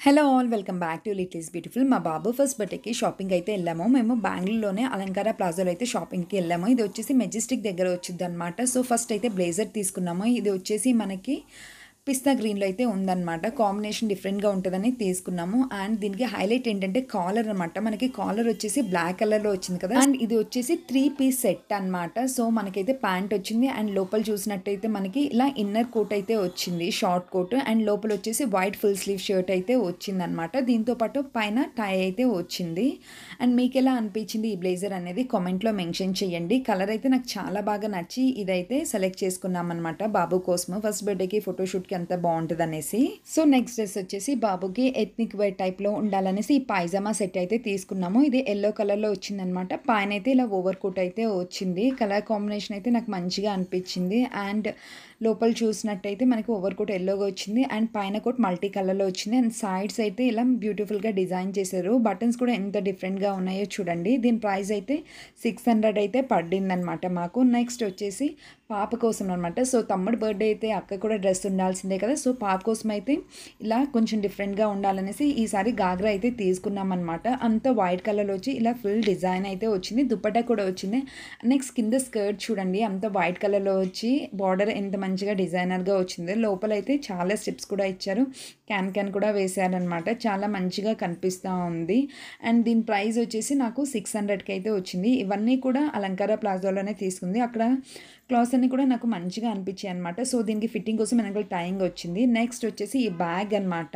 Hello all welcome back to little is beautiful. మా బాబు first బర్త్డేకి shopping అయితే వెళ్ళాము. మేము బెంగళూరులోనే అలంకార ప్లాజాలో అయితే షాపింగ్కి వెళ్ళాము. ఇది వచ్చేసి మెజెస్టిక్ దగ్గర వచ్చింది అనమాట. సో ఫస్ట్ అయితే బ్లేజర్ తీసుకున్నాము. ఇది వచ్చేసి మనకి పిస్తా గ్రీన్లో అయితే ఉందన్నమాట. కాంబినేషన్ డిఫరెంట్గా ఉంటుందని తీసుకున్నాము. అండ్ దీనికి హైలైట్ ఏంటంటే కాలర్ అనమాట. మనకి కాలర్ వచ్చేసి బ్లాక్ కలర్లో వచ్చింది కదా. అండ్ ఇది వచ్చేసి 3-పీస్ సెట్ అనమాట. సో మనకైతే ప్యాంట్ వచ్చింది అండ్ లోపల చూసినట్టయితే మనకి ఇలా ఇన్నర్ కోట్ అయితే వచ్చింది, షార్ట్ కోట్. అండ్ లోపల వచ్చేసి వైట్ ఫుల్ స్లీవ్ షర్ట్ అయితే వచ్చింది అనమాట. దీంతో పాటు పైన టై అయితే వచ్చింది. అండ్ మీకు ఎలా అనిపించింది ఈ బ్లేజర్ అనేది కామెంట్లో మెన్షన్ చేయండి. కలర్ అయితే నాకు చాలా బాగా నచ్చి ఇదైతే సెలెక్ట్ చేసుకున్నాం అనమాట బాబు కోసం. ఫస్ట్ బర్త్డేకి ఫోటోషూట్కి అంత బాగుంటుంది అనేసి. సో నెక్స్ట్ డ్రెస్ వచ్చేసి బాబుకి ఎథ్నిక్ వేర్ టైప్లో ఉండాలనేసి ఈ పైజామా సెట్ అయితే తీసుకున్నాము. ఇది ఎల్లో కలర్లో వచ్చిందనమాట. పైన అయితే ఇలా ఓవర్ కోట్ అయితే వచ్చింది. కలర్ కాంబినేషన్ అయితే నాకు మంచిగా అనిపించింది. అండ్ లోపల చూసినట్టయితే మనకి ఓవర్ కోట్ ఎల్లోగా వచ్చింది అండ్ పైన కోట్ మల్టీ కలర్లో వచ్చింది. అండ్ సైడ్స్ అయితే ఇలా బ్యూటిఫుల్గా డిజైన్ చేశారు. బటన్స్ కూడా ఎంత డిఫరెంట్గా ఉన్నాయో చూడండి. దీని ప్రైస్ అయితే 600 అయితే పడిందనమాట మాకు. నెక్స్ట్ వచ్చేసి పాప కోసం అనమాట. సో తమ్ముడు బర్త్డే అయితే అక్క కూడా డ్రెస్ ఉండాల్సిందే కదా. సో పాప కోసం అయితే ఇలా కొంచెం డిఫరెంట్గా ఉండాలనేసి ఈసారి గాగ్రా అయితే తీసుకున్నాం అనమాట. అంత వైట్ కలర్లో వచ్చి ఇలా ఫుల్ డిజైన్ అయితే వచ్చింది. దుపట్టా కూడా వచ్చింది. నెక్స్ట్ కింద స్కర్ట్ చూడండి, అంత వైట్ కలర్లో వచ్చి బార్డర్ ఎంత మంచిగా డిజైనర్గా వచ్చింది. లోపల అయితే చాలా స్టెప్స్ కూడా ఇచ్చారు, క్యాన్ కూడా వేశారనమాట. చాలా మంచిగా కనిపిస్తూ ఉంది. అండ్ దీని ప్రైస్ వచ్చేసి నాకు 600కి అయితే వచ్చింది. ఇవన్నీ కూడా అలంకార ప్లాజాలోనే తీసుకుంది. అక్కడ క్లాత్స్ అన్నీ కూడా నాకు మంచిగా అనిపించాయి అనమాట. సో దీనికి ఫిట్టింగ్ కోసం వెనకాల టైయింగ్ వచ్చింది. నెక్స్ట్ వచ్చేసి ఈ బ్యాగ్ అనమాట.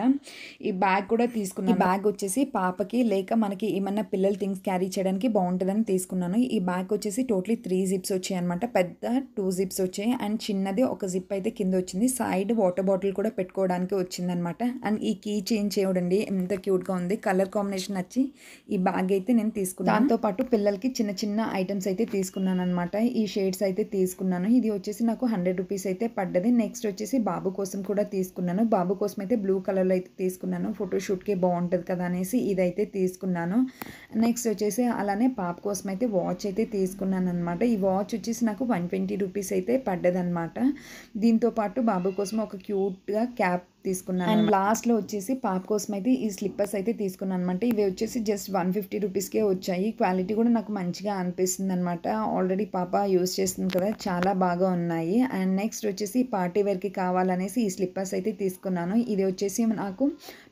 ఈ బ్యాగ్ కూడా తీసుకున్నాను. ఈ బ్యాగ్ వచ్చేసి పాపకి లేక మనకి ఏమన్నా పిల్లలు థింగ్స్ క్యారీ చేయడానికి బాగుంటుందని తీసుకున్నాను. ఈ బ్యాగ్ వచ్చేసి టోటలీ 3 జిప్స్ వచ్చాయి అనమాట. పెద్ద 2 జిప్స్ వచ్చాయి అండ్ చిన్నది ఒక జిప్ అయితే కింద వచ్చింది. సైడ్ వాటర్ బాటిల్ కూడా పెట్టుకోవడానికి వచ్చిందనమాట. అండ్ ఈ కీ చేంజ్ చూడండి ఎంత క్యూట్గా ఉంది. కలర్ కాంబినేషన్ నచ్చి ఈ బ్యాగ్ అయితే నేను తీసుకున్నాను. దాంతోపాటు పిల్లలకి చిన్న చిన్న ఐటమ్స్ అయితే తీసుకున్నాను అనమాట. ఈ షేడ్స్ అయితే తీసుకున్నాను. ఇది వచ్చేసి నాకు 100 రూపీస్ అయితే పడ్డది. నెక్స్ట్ వచ్చేసి బాబు కోసం కూడా తీసుకున్నాను. బాబు కోసం అయితే బ్లూ కలర్లో అయితే తీసుకున్నాను. ఫోటోషూట్కి బాగుంటుంది కదా అనేసి ఇదైతే తీసుకున్నాను. నెక్స్ట్ వచ్చేసి అలానే పాప కోసం అయితే వాచ్ అయితే తీసుకున్నాను అనమాట. ఈ వాచ్ వచ్చేసి నాకు 120 రూపీస్ అయితే పడ్డదనమాట. దీంతోపాటు బాబు కోసం ఒక క్యూట్గా క్యాప్ తీసుకున్నాను. అండ్ లాస్ట్లో వచ్చేసి పాప కోసం అయితే ఈ స్లిప్పర్స్ అయితే తీసుకున్నాను అనమాట. ఇవి వచ్చేసి జస్ట్ 150 రూపీస్కే వచ్చాయి. క్వాలిటీ కూడా నాకు మంచిగా అనిపిస్తుంది అనమాట. ఆల్రెడీ పాప యూస్ చేస్తుంది కదా, చాలా బాగా ఉన్నాయి. అండ్ నెక్స్ట్ వచ్చేసి పార్టీ వేర్కి కావాలనేసి ఈ స్లిప్పర్స్ అయితే తీసుకున్నాను. ఇది వచ్చేసి నాకు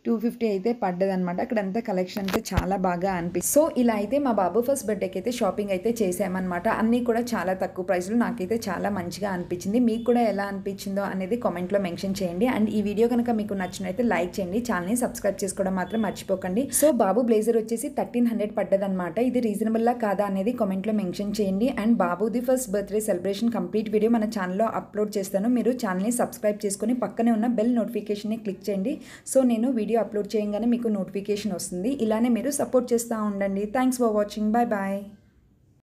250 అయితే పడ్డదనమాట. అక్కడంతా కలెక్షన్ అయితే చాలా బాగా అనిపిస్తుంది. సో ఇలా అయితే మా బాబు ఫస్ట్ బర్త్డేకి అయితే షాపింగ్ అయితే చేసామన్నమాట. అన్నీ కూడా చాలా తక్కువ ప్రైస్లో నాకైతే చాలా మంచిగా అనిపించింది. మీకు కూడా ఎలా అనిపించిందో అనేది కామెంట్లో మెన్షన్ చేయండి. అండ్ ఈ వీడియో కనుక మీకు నచ్చినైతే లైక్ చేయండి, ఛానల్ని సబ్స్క్రైబ్ చేసుకోవడం మాత్రం మర్చిపోకండి. సో బాబు బ్లేజర్ వచ్చేసి 1300 పడ్డదనమాట. ఇది రీజనబుల్లా కాదా అనేది కామెంట్లో మెన్షన్ చేయండి. అండ్ బాబుది first birthday celebration complete video మన ఛానల్లో అప్లోడ్ చేస్తాను. మీరు ఛానల్ని సబ్స్క్రైబ్ చేసుకొని పక్కనే ఉన్న బెల్ నోటిఫికేషన్ని క్లిక్ చేయండి. సో నేను వీడియో అప్లోడ్ చేయగానే మీకు నోటిఫికేషన్ వస్తుంది. ఇలానే మీరు సపోర్ట్ చేస్తూ ఉండండి. Thanks for watching. Bye bye.